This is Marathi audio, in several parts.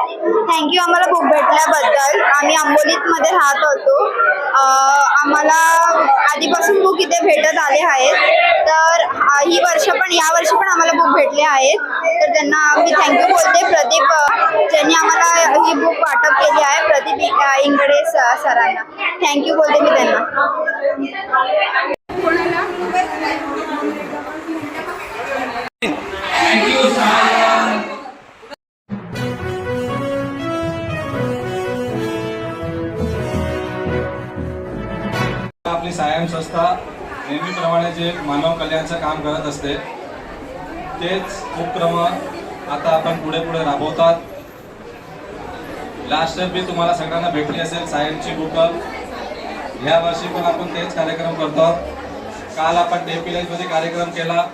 थँक्यू आम्हाला बुक भेटल्याबद्दल। आम्ही अंबोलीमध्ये राहत होतो। आम्हाला आधीपासून बुक इथे भेटत आले आहेत, तर यावर्षी पण आम्हाला बुक भेटले आहेत, तर त्यांना मी थँक्यू बोलते। प्रदीप ज्यांनी आम्हाला ही बुक वाटप केली आहे, प्रदीप इंगडे सरांना थँक्यू बोलते मी त्यांना। आपली सायम संस्था नेहमीप्रमाणे जे मानव कल्याणाचं काम करत असते तेच उपक्रम आता आपण पुढे राबवतात। लास्ट टाइम भी तुम्हाला सगळ्यांना भेटली असेल सायमची बुक। ह्या वर्षी पण आपण तेच कार्यक्रम करतो। काल आपण टेपिलाईजमध्ये कार्यक्रम केला,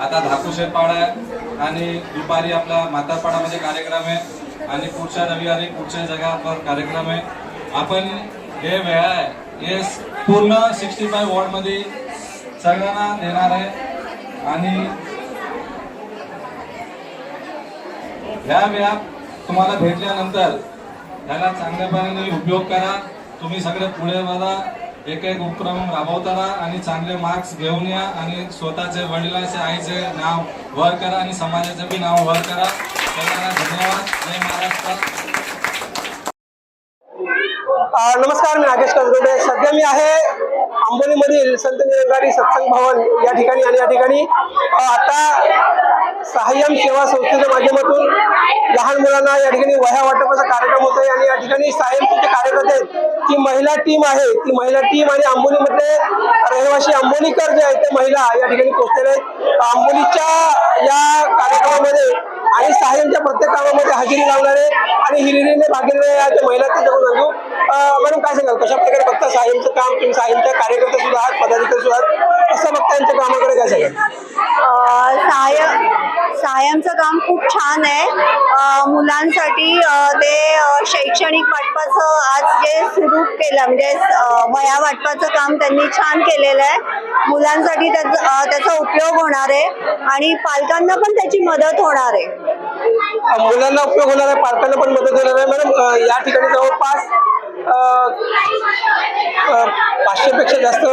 आता धाकुशेपाडा आहे आणि दुपारी आपला म्हातारपाडामध्ये कार्यक्रम आहे आणि पुढच्या रविवारी पुढच्या जागावर कार्यक्रम आहे। आपण हे वेळा आहे हे पूर्ण 65 वॉर्डमध्ये सगळ्यांना देणार आहे आणि ह्या वेळा तुम्हाला भेटल्यानंतर त्याला चांगल्यापणे उपयोग करा। तुम्ही सगळे पुढे बघा, एक उपक्रम राबवताना आणि चांगले मार्क्स घेऊन या आणि स्वतःचे वडिलांचे आईचे नाव वर करा आणि समाजाचे बी नाव वर करा। सगळ्यांना धन्यवाद। जय महाराष्ट्र। नमस्कार, मी नागेश कसरोटे। सध्या मी आहे अंबोलीमधील संत निरंकारी सत्संग भवन या ठिकाणी आणि या ठिकाणी आता सहाय्यम सेवा संस्थेच्या माध्यमातून लहान मुलांना या ठिकाणी वह्या वाटपाचा कार्यक्रम होत आहे आणि या ठिकाणी सायमचे जे कार्यकर्ते आहेत ती महिला टीम आहे, ती महिला टीम आणि अंबोलीमधले रहिवासी अंबोलीकर जे आहेत ते महिला या ठिकाणी पोहोचलेले आहेत। अंबोलीच्या या कार्यक्रमामध्ये आणि सायमच्या प्रत्येक कामामध्ये हजेरी लावणारे आणि हिरिरीने भागलेले या महिला ते जरूर सांगू। मॅडम काय सांगाल, कशा प्रकारे बघता सायमचं काम? तुम्ही सायमच्या कार्यकर्ते सुद्धा आहात, पदाधिकारी सुद्धा आहात, कसं बघता यांच्या कामाकडे? काय सांगाल? सायमचं काम खूप छान आहे। मुलांसाठी ते शैक्षणिक वाटपाचं आज जे सुरू केलं म्हणजे वह्या वाटपाचं काम त्यांनी छान केलेलं आहे। मुलांसाठी त्याचा उपयोग होणार आहे आणि पालकांना पण त्याची मदत होणार आहे। मुलांना उपयोग होणार आहे, पालकांना पण मदत होणार आहे। मॅडम या ठिकाणी जवळपास 500 पेक्षा जास्त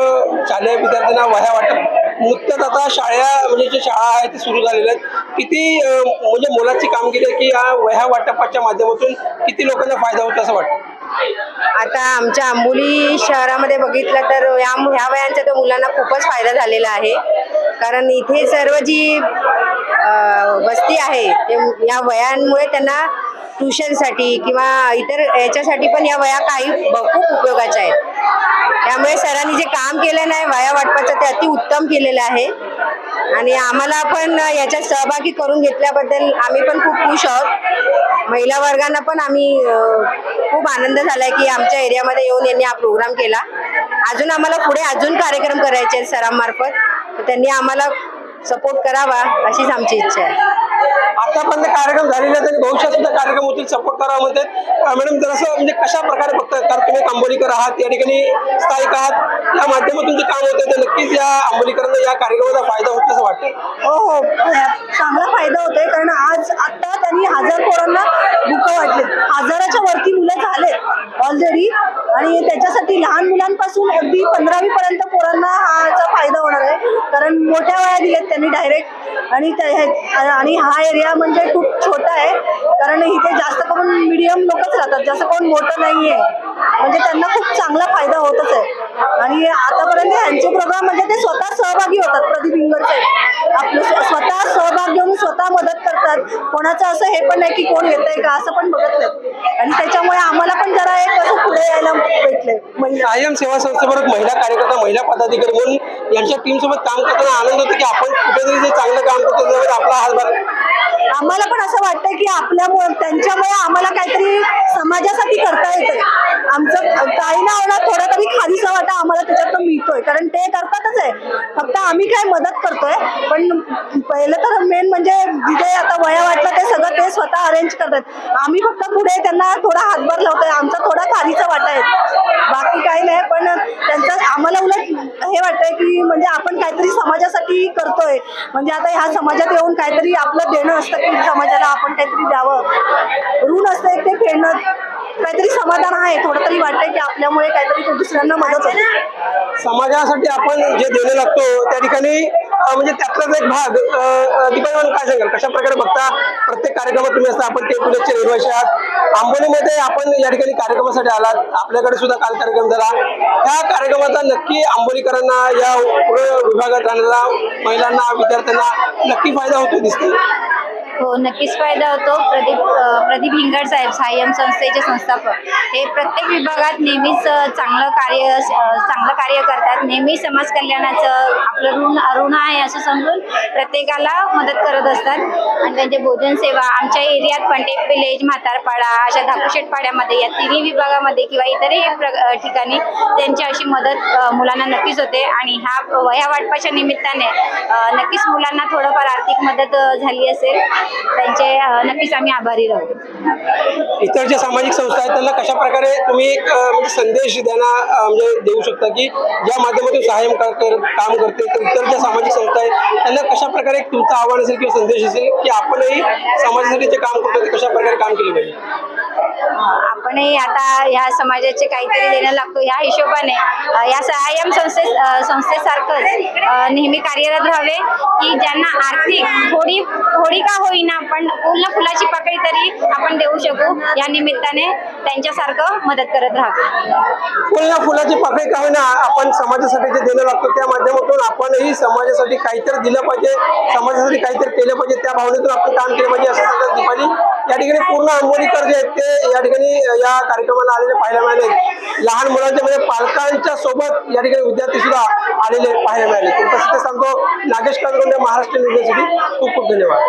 शालेय विद्यार्थ्यांना वह्या वाटप नुकतंच आता म्हणजे जे शाळा आहे ते सुरू झालेल्या आहेत। किती म्हणजे मोलाची कामगिरी आहे की या वह्या वाटपाच्या माध्यमातून किती लोकांना फायदा होतो असं वाटतं? आता आमच्या अंबोली शहरामध्ये बघितलं तर ह्या वह्यांचा तर मुलांना खूपच फायदा झालेला आहे, कारण इथे सर्व जी वस्ती आहे या वह्यांमुळे त्यांना ट्युशनसाठी किंवा इतर याच्यासाठी पण या वह्या खूप उपयोगाच्या आहेत। त्यामुळे सरांनी जे काम केलं नाही वह्या वाटपाचं ते अति उत्तम केलेलं आहे आणि आम्हाला पण याच्यात सहभागी करून घेतल्याबद्दल आम्ही पण खूप खुश आहोत। महिला वर्गांना पण आम्ही खूप आनंद झालाय की आमच्या एरियामध्ये येऊन यांनी हा प्रोग्राम केला। अजून आम्हाला पुढे करायक्रम करायचे आहेत सरांमार्फत, तर त्यांनी आम्हाला सपोर्ट करावा अशीच आमची इच्छा आहे। आतापर्यंत कार्यक्रम झालेले आहेत आणि भविष्यात सुद्धा कार्यक्रम होतील, सपोर्ट करावा म्हणतात। मॅडम जरासं म्हणजे कशा प्रकारे बघतात, कारण तुम्ही अंबोलीकर आहात, या ठिकाणी स्थायिक आहात, या माध्यमातून जे काम होतं तर नक्कीच या अंबोलीकरांना या कार्यक्रमाचा फायदा होतो असं वाटतं? हो, चांगला फायदा होतोय, कारण आता त्यांनी 1000 पोरांना बुकं वाटले, 1000च्या वरती मुलं झालेत ऑलरेडी आणि त्याच्यासाठी लहान मुलांपासून अगदी 15वी पर्यंत पोरांना हाचा फायदा होणार आहे, कारण मोठ्या वह्या दिल्यात त्यांनी डायरेक्ट आणि हा एरिया म्हणजे खूप छोटा आहे, कारण इथे जास्त करून मीडियम लोकच राहतात, जास्त कोण मोठं नाहीये, म्हणजे त्यांना खूप चांगला फायदा होतच आहे। आणि आतापर्यंत यांचे प्रोग्राम म्हणजे ते स्वतः सहभागी होतात, प्रदीप इंगडे आपलं स्वतः सहभाग घेऊन स्वतः मदत करतात। कोणाचं असं हे पण नाही की कोण येतंय का असं पण बघत नाही, आणि त्याच्यामुळे आम्हाला पण जरा एक असं पुढे यायला भेटले। सायम सेवा संस्थेबरोबर महिला कार्यकर्ता, महिला पदाधिकारी म्हणून यांच्या टीम सोबत काम करताना आनंद होतो की आपण कुठेतरी जे चांगलं काम करतो त्यावर आपला हातभार। आम्हाला पण असं वाटतं की आपल्यामुळे त्यांच्यामुळे आम्हाला काहीतरी समाजासाठी करता येतंय। आमचं काही ना होणार थोडा तरी खारीचा वाटा आम्हाला त्याच्यातून मिळतोय, कारण ते करतातच आहे, फक्त आम्ही काय मदत करतोय। पण पहिलं तर मेन म्हणजे जिथे आता वह्या वाटलं ते सगळं ते स्वतः अरेंज करतात, आम्ही फक्त पुढे त्यांना थोडा हातभार लावतोय, आमचा थोडा खारीचा वाटा आहे, बाकी काही नाही। पण त्यांचं आम्हाला उलट हे वाटतंय की म्हणजे आपण काहीतरी समाजासाठी करतोय, म्हणजे आता ह्या समाजात येऊन काहीतरी आपलं देणं असतं की समाजाला आपण काहीतरी द्यावं, ऋण असतं ते त्यांना काहीतरी समाधान आहे, थोडं तरी वाटतंय की आपल्यामुळे काहीतरी दुसऱ्यांना मदत होते. समाजासाठी आपण जे देणं लागतो त्या ठिकाणी म्हणजे त्यातलाच एक भाग दीपाली मॅडम काय सांगाल, कशा प्रकारे बघता प्रत्येक कार्यक्रमात तुम्ही असता, आपण टेपिलेजचे निर्वाशी आहात, आंबोलीमध्ये आपण या ठिकाणी कार्यक्रमासाठी आलात, आपल्याकडे सुद्धा काल कार्यक्रम झाला, त्या कार्यक्रमाचा नक्की आंबोलीकरांना या विभागात राहणाऱ्या महिलांना विद्यार्थ्यांना नक्की फायदा होतो दिसते? हो, नक्कीच फायदा होतो. प्रदीप हिंगड साहेब सायम संस्थेचे संस्थापक हे प्रत्येक विभागात नेहमीच चांगलं कार्य करतात. नेहमी समाज कल्याणाचं आपलं ऋण आहे असं समजून प्रत्येकाला मदत करत असतात. आणि त्यांचे भोजन सेवा आमच्या एरियात पण टेप विलेज, म्हातारपाडा अशा धाकुशेटपाड्यामध्ये या तिन्ही विभागामध्ये किंवा इतरही ठिकाणी त्यांची अशी मदत मुलांना नक्कीच होते. आणि ह्या वाटपाच्या निमित्ताने नक्कीच मुलांना थोडंफार आर्थिक मदत झाली असेल. त्यांचे नक्कीच आम्ही आभारी राहू. इतर ज्या सामाजिक संस्था आहेत त्यांना कशा प्रकारे तुम्ही एक म्हणजे संदेश म्हणजे देऊ शकता की ज्या माध्यमातून सहाय्य काम करते, तर इतर ज्या सामाजिक संस्था आहेत त्यांना कशा प्रकारे तुमचं आव्हान असेल किंवा संदेश असेल की आपणही समाजासाठी जे काम करतो ते कशा प्रकारे काम केले पाहिजे? आपणही आता ह्या समाजाचे काहीतरी देणं लागतो ह्या हिशोबाने या सहाय्यम संस्थेसारखंच नेहमी कार्यरत राहावे की ज्यांना आर्थिक थोडी का होईना पण फुलाची पाकळी तरी आपण देऊ शकू. या निमित्ताने त्यांच्यासारखं मदत करत राहावे. फुलाची पाकळी का होईना आपण समाजासाठी जे देणं लागतो त्या माध्यमातून आपणही समाजासाठी काहीतरी दिलं पाहिजे, समाजासाठी काहीतरी केलं पाहिजे, त्या भावनेतून आपण काम केलं पाहिजे असं सांगत दीपाली. या ठिकाणी पूर्ण आंबोलीकर जे आहेत ते या ठिकाणी या कार्यक्रमाला आलेले पाहायला मिळाले. लहान मुलांच्या म्हणजे पालकांच्या सोबत या ठिकाणी विद्यार्थी सुद्धा आलेले पाहायला मिळाले. तसं ते सांगतो नागेश कांदगोंडे, महाराष्ट्र न्यूजसाठी खूप खूप धन्यवाद.